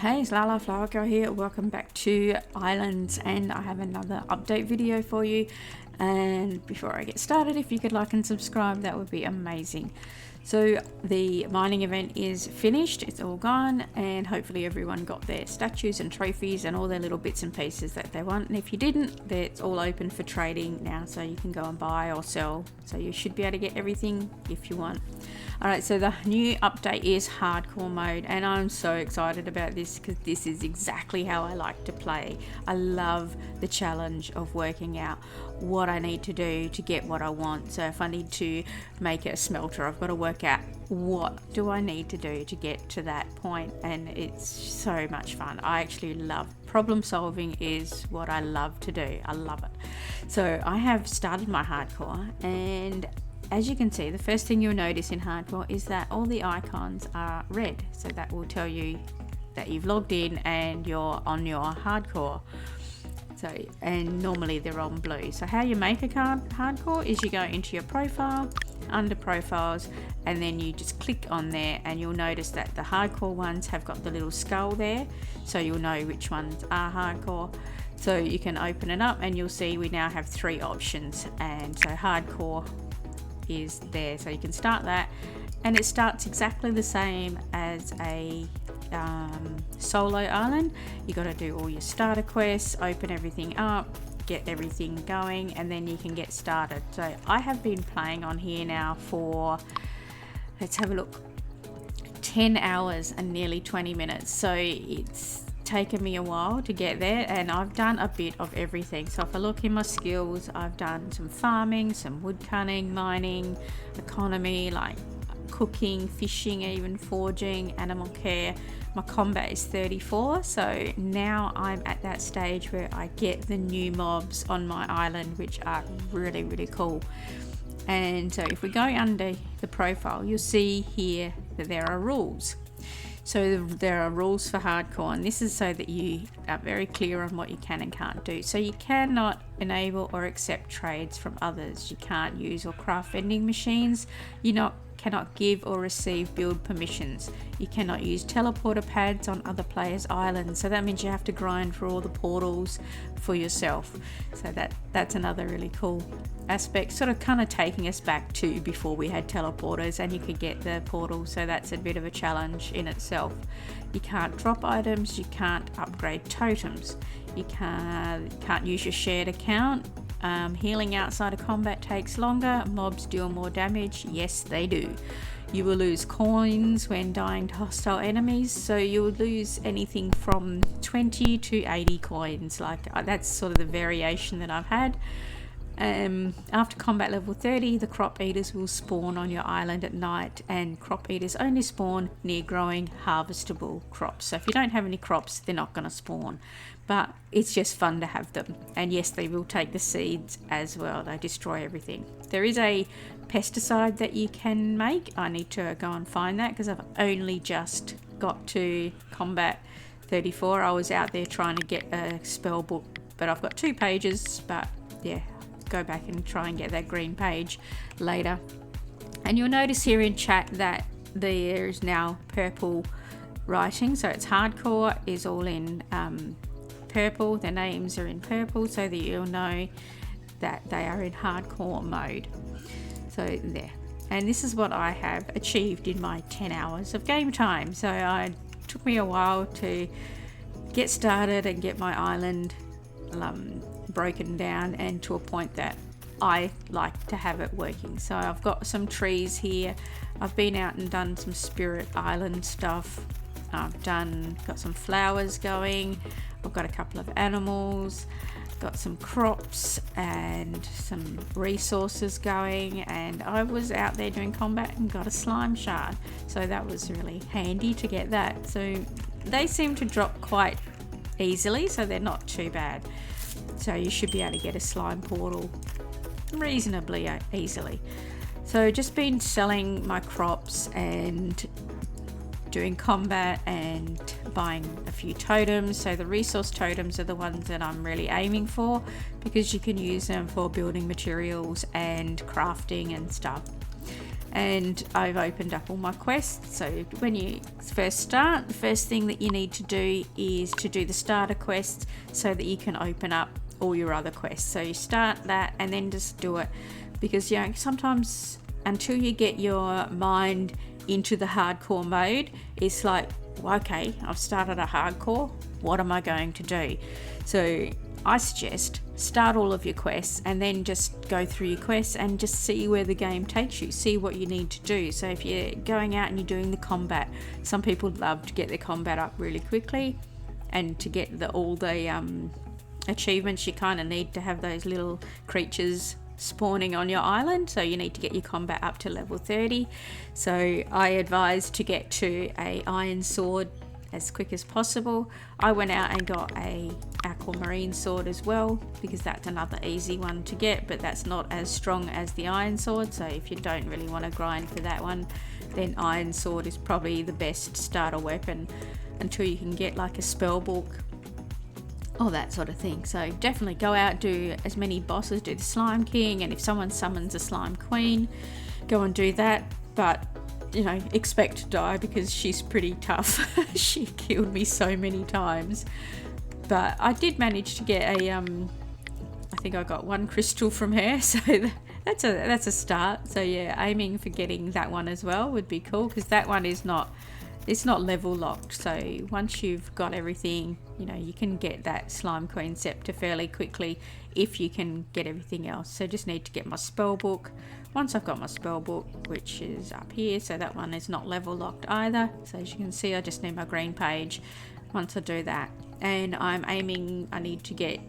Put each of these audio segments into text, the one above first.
Hey, it's Lala Flower Girl here. Welcome back to Islands, and I have another update video for you. And before I get started, if you could like and subscribe, that would be amazing. So the mining event is finished, it's all gone, and hopefully everyone got their statues and trophies and all their little bits and pieces that they want. And if you didn't, it's all open for trading now, so you can go and buy or sell. So you should be able to get everything if you want. Alright, so the new update is hardcore mode, and I'm so excited about this because this is exactly how I like to play. I love the challenge of working out what I need to do to get what I want. So if I need to make a smelter, I've got to work out what do I need to do to get to that point, and it's so much fun. I actually love problem solving, is what I love to do. I love it. So I have started my hardcore, and as you can see, the first thing you'll notice in hardcore is that all the icons are red. So that will tell you that you've logged in and you're on your hardcore. So, and normally they're on blue. So how you make a hardcore is you go into your profile, under profiles, and then you just click on there, and you'll notice that the hardcore ones have got the little skull there. So you'll know which ones are hardcore. So you can open it up and you'll see we now have 3 options. And so hardcore is there, so you can start that, and it starts exactly the same as a solo island. You got to do all your starter quests, open everything up, get everything going, and then you can get started. So I have been playing on here now for, let's have a look, 10 hours and nearly 20 minutes. So it's taken me a while to get there, and I've done a bit of everything. So if I look in my skills, I've done some farming, some wood cutting, mining, economy, like cooking, fishing, even forging, animal care. My combat is 34, so now I'm at that stage where I get the new mobs on my island, which are really cool. And so if we go under the profile, you'll see here that there are rules. So there are rules for hardcore, and this is so that you are very clear on what you can and can't do. So you cannot enable or accept trades from others. You can't use or craft vending machines. You cannot give or receive build permissions. You cannot use teleporter pads on other players' islands. So that means you have to grind for all the portals for yourself. So that's another really cool aspect, sort of kind of taking us back to before we had teleporters and you could get the portal. So that's a bit of a challenge in itself. You can't drop items, you can't upgrade totems, you can't use your shared account. Healing outside of combat takes longer. Mobs deal more damage. Yes, they do. You will lose coins when dying to hostile enemies, so you will lose anything from 20 to 80 coins. Like that's sort of the variation that I've had. After combat level 30, the crop eaters will spawn on your island at night, and crop eaters only spawn near growing harvestable crops. So if you don't have any crops, they're not going to spawn, but it's just fun to have them. And yes, they will take the seeds as well. They destroy everything. There is a pesticide that you can make. I need to go and find that because I've only just got to combat 34. I was out there trying to get a spell book, but I've got 2 pages, but yeah, go back and try and get that green page later. And you'll notice here in chat that there is now purple writing, so it's hardcore is all in purple. Their names are in purple so that you'll know that they are in hardcore mode. So there, and this is what I have achieved in my 10 hours of game time. So it took me a while to get started and get my island broken down and to a point that I like to have it working. So I've got some trees here. I've been out and done some Spirit Island stuff. I've got some flowers going. I've got a couple of animals, got some crops and some resources going, and I was out there doing combat and got a slime shard. So that was really handy to get that. So they seem to drop quite easily, so they're not too bad. So you should be able to get a slime portal reasonably easily. So just been selling my crops and doing combat and buying a few totems. So the resource totems are the ones that I'm really aiming for because you can use them for building materials and crafting and stuff. and I've opened up all my quests. So when you first start, the first thing that you need to do is to do the starter quest so that you can open up all your other quests. So you start that and then just do it, because you know, sometimes until you get your mind into the hardcore mode, it's like, well, okay, I've started a hardcore, what am I going to do? So I suggest start all of your quests and then just go through your quests and just see where the game takes you, see what you need to do. So if you're going out and you're doing the combat, some people love to get their combat up really quickly, and to get all the achievements, you kind of need to have those little creatures spawning on your island, so you need to get your combat up to level 30. So I advise to get to a iron sword as quick as possible. I went out and got a aquamarine sword as well, because that's another easy one to get, but that's not as strong as the iron sword. So if you don't really want to grind for that one, then iron sword is probably the best starter weapon until you can get like a spell book, all that sort of thing. So definitely go out, do as many bosses, do the slime king, and if someone summons a slime queen, go and do that. But you know, expect to die, because she's pretty tough. She killed me so many times, but I did manage to get a I think I got 1 crystal from her, so that's a start. So yeah, aiming for getting that one as well would be cool, because that one is not, it's not level locked. So once you've got everything, you know, you can get that slime queen scepter fairly quickly if you can get everything else. So just need to get my spell book. Once I've got my spell book, which is up here, so that one is not level locked either. So as you can see, I just need my green page once I do that. And I'm aiming, I need to get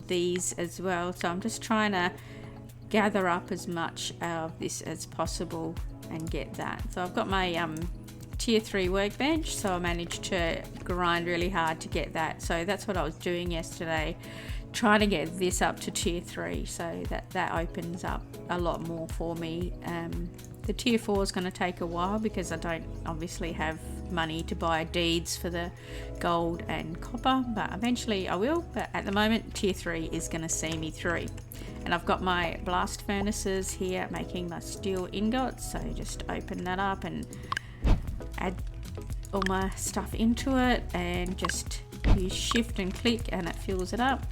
these as well. So I'm just trying to gather up as much of this as possible and get that. So I've got my tier 3 workbench, so I managed to grind really hard to get that. So that's what I was doing yesterday, trying to get this up to tier 3, so that opens up a lot more for me. The tier 4 is going to take a while, because I don't obviously have money to buy deeds for the gold and copper, but eventually I will. But at the moment, tier 3 is going to see me through. And I've got my blast furnaces here making my steel ingots, so just open that up and add all my stuff into it, and just use shift and click and it fills it up,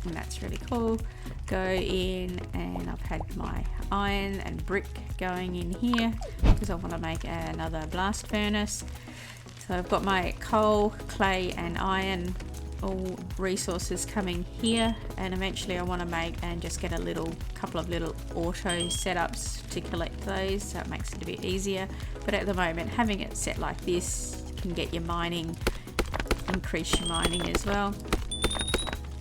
and that's really cool. Go in, and I've had my iron and brick going in here because I want to make another blast furnace. So I've got my coal, clay and iron, all resources coming here, and eventually I want to make and just get a couple of little auto setups to collect those, so it makes it a bit easier. But at the moment, having it set like this can get your mining, increase your mining as well.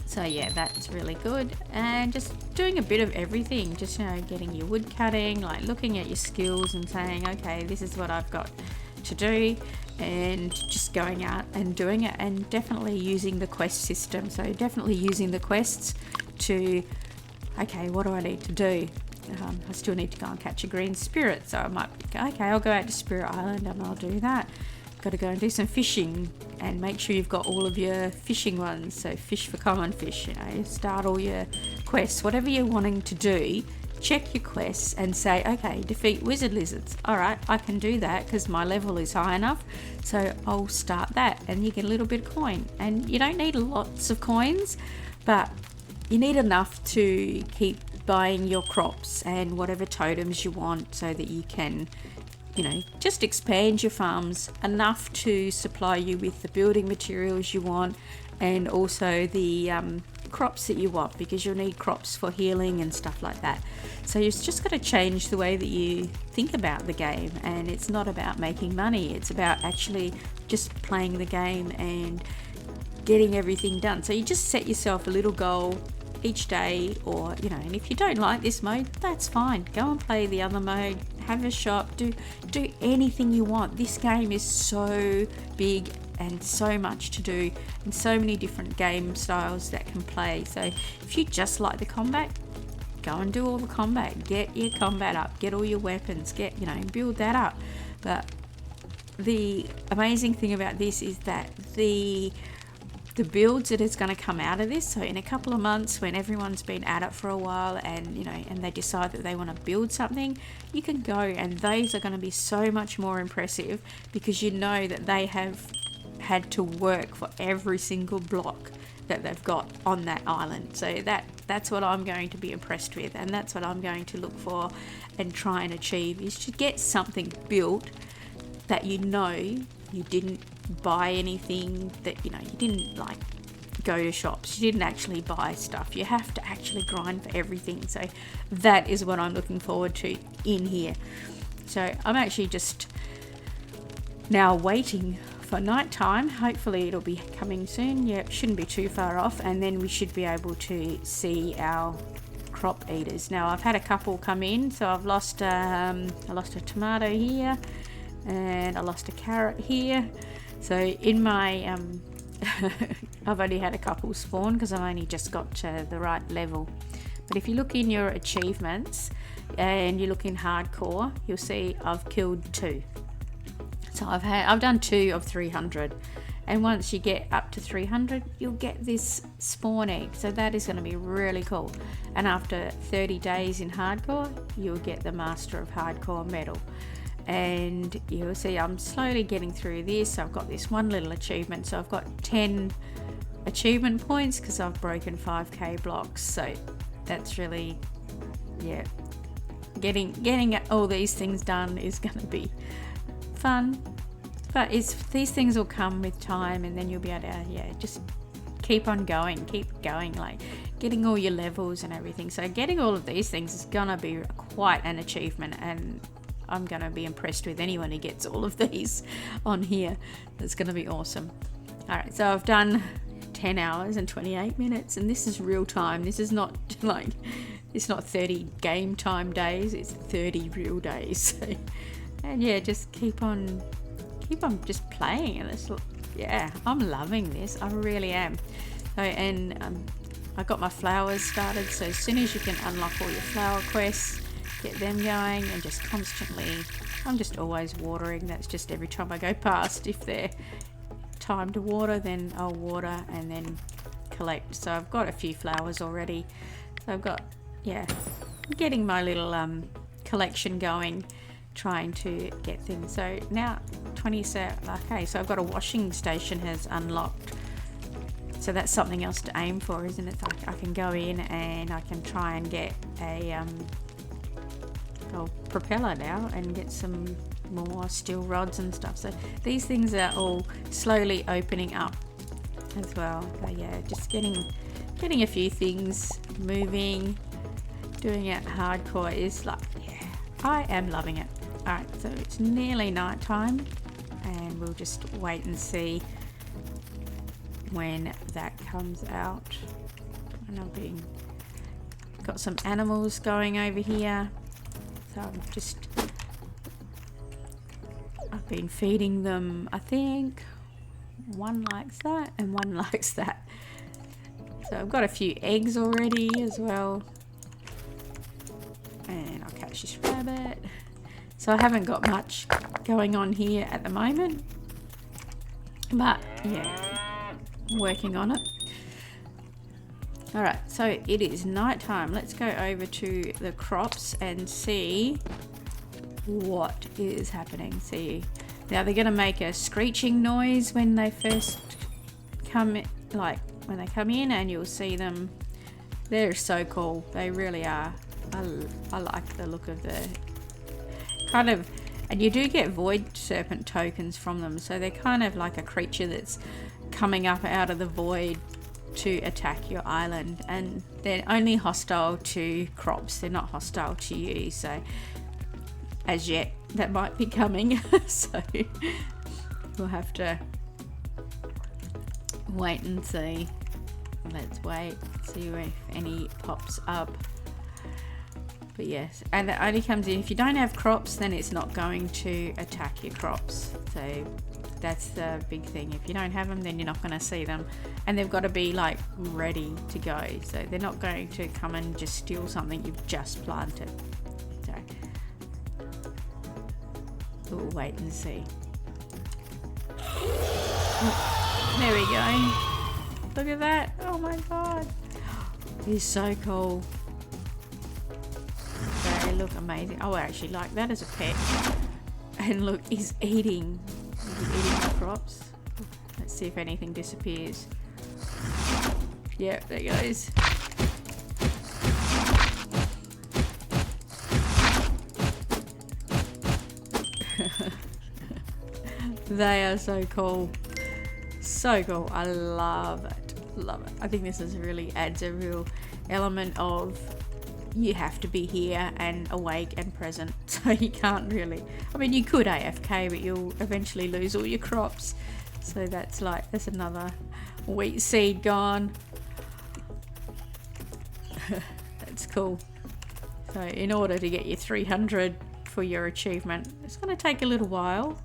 So yeah, that's really good. And just doing a bit of everything, just, you know, getting your wood cutting, like looking at your skills and saying, okay, this is what I've got to do, and just going out and doing it, and definitely using the quest system. So definitely using the quests to, okay, what do I need to do? I still need to go and catch a green spirit, so I might go, okay, I'll go out to Spirit Island and I'll do that. Got to go and do some fishing, and make sure you've got all of your fishing ones. So fish for common fish, you know, start all your quests, whatever you're wanting to do. Check your quests and say, okay, defeat wizard lizards. All right, I can do that because my level is high enough, so I'll start that, and you get a little bit of coin. And you don't need lots of coins, but you need enough to keep buying your crops and whatever totems you want, so that you can, you know, just expand your farms enough to supply you with the building materials you want, and also the crops that you want, because you'll need crops for healing and stuff like that. So you've just got to change the way that you think about the game, and it's not about making money, it's about actually just playing the game and getting everything done. So you just set yourself a little goal each day, or, you know, and if you don't like this mode, that's fine, go and play the other mode, have a shop, do anything you want. This game is so big and so much to do, and so many different game styles that can play. So if you just like the combat, go and do all the combat, get your combat up, get all your weapons, get, you know, build that up. But the amazing thing about this is that the the builds that is going to come out of this. So in a couple of months, when everyone's been at it for a while and and they decide that they want to build something, you can go, and these are going to be so much more impressive because you know that they have had to work for every single block that they've got on that island. So that's what I'm going to be impressed with, and that's what I'm going to look for and try and achieve, is to get something built that you didn't buy anything, that you didn't like go to shops, you didn't actually buy stuff, you have to actually grind for everything. So that is what I'm looking forward to in here. So I'm actually just now waiting for night time. Hopefully it'll be coming soon. Yeah, it shouldn't be too far off, and then we should be able to see our crop eaters. Now I've had a couple come in, so I've lost I lost a tomato here, and I lost a carrot here. So in my I've only had a couple spawn because I've only just got to the right level. But if you look in your achievements and you look in hardcore, you'll see I've killed 2. So I've done 2 of 300, and once you get up to 300, you'll get this spawn egg. So that is going to be really cool. And after 30 days in hardcore, you'll get the Master of Hardcore medal. And you'll see I'm slowly getting through this. I've got this one little achievement, so I've got 10 achievement points because I've broken 5k blocks. So that's really, yeah, getting all these things done is going to be fun. But these things will come with time, and then you'll be able to just keep going, like getting all your levels and everything. So getting all of these things is gonna be quite an achievement, and I'm gonna be impressed with anyone who gets all of these on here. That's gonna be awesome. All right, so I've done 10 hours and 28 minutes, and this is real time. This is not like, it's not 30 game time days, it's 30 real days. So, and yeah, just keep on just playing, and it's, yeah, I'm loving this. I really am. So, and I got my flowers started, so as soon as you can unlock all your flower quests, get them going, and just constantly, I'm just always watering. That's just every time I go past, if they're time to water, then I'll water and then collect. So I've got a few flowers already. So I've got, yeah, getting my little collection going, trying to get things. So now 27, okay, so I've got a washing station has unlocked. So that's something else to aim for, isn't it? Like I can go in and I can try and get a propeller now and get some more steel rods and stuff. So these things are all slowly opening up as well. So yeah, just getting a few things moving, doing it hardcore is like, yeah, I am loving it. Alright, so it's nearly night time, and we'll just wait and see when that comes out. And got some animals going over here. So I've been feeding them, I think one likes that and one likes that. So I've got a few eggs already as well. And I'll catch this rabbit. So I haven't got much going on here at the moment, but yeah, working on it. All right, so it is night time. Let's go over to the crops and see what is happening. See, now they're gonna make a screeching noise when they first come, like when they come in, and you'll see them. They're so cool. They really are. I like the look of the kind of, and you do get void serpent tokens from them. So they're kind of like a creature that's coming up out of the void to attack your island, and they're only hostile to crops. They're not hostile to you. So as yet, that might be coming. So we'll have to wait and see. Let's wait, see if any pops up. But yes, and it only comes in if you don't have crops, then it's not going to attack your crops. So that's the big thing. If you don't have them, then you're not going to see them, and they've got to be like ready to go. So they're not going to come and just steal something you've just planted. So we'll wait and see. Oh, there we go. Look at that. Oh my god. He's so cool. They look amazing. Oh, I actually like that as a pet. And look, he's eating. He's eating the crops. Let's see if anything disappears. Yeah, there he goes. They are so cool. So cool. I love it. Love it. I think this is really adds a real element of you have to be here and awake and present. So you can't really, I mean, you could AFK, but you'll eventually lose all your crops. So that's another wheat seed gone. That's cool. So in order to get your 300 for your achievement, it's going to take a little while.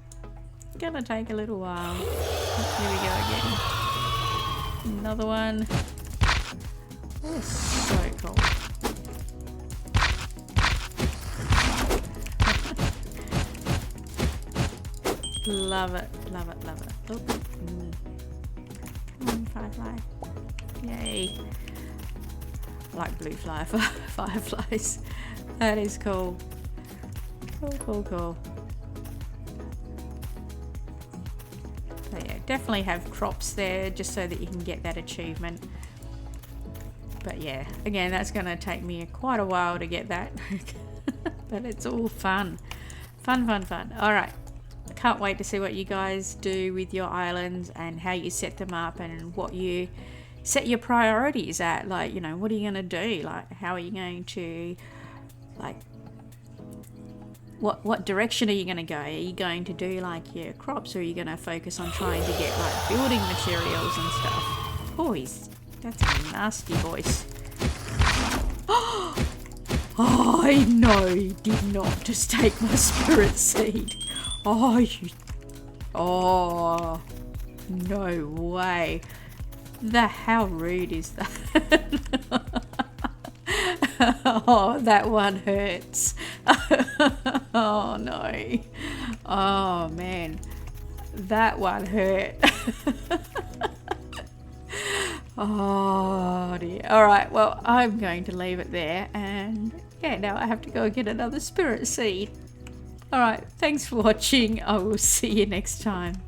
Here we go again. Another one. That is so cool. Love it, love it, love it. Oh. Come on, firefly. Yay. I like blue fireflies. That is cool. Cool. So yeah, definitely have crops there just so that you can get that achievement. But yeah, again, that's going to take me quite a while to get that. But it's all fun. Fun. Alright, I can't wait to see what you guys do with your islands and how you set them up and what you set your priorities at. Like, you know, what are you going to do? Like, how are you going to, like, what direction are you going to go? Are you going to do like your crops, or are you going to focus on trying to get like building materials and stuff? Oh, that's a nasty voice. Oh no, he did not just take my spirit seed. Oh, no way. How rude is that? Oh, that one hurts. Oh no. Oh man, that one hurt. Oh dear. Alright, well, I'm going to leave it there, and yeah, now I have to go get another spirit seed. Alright, thanks for watching. I will see you next time.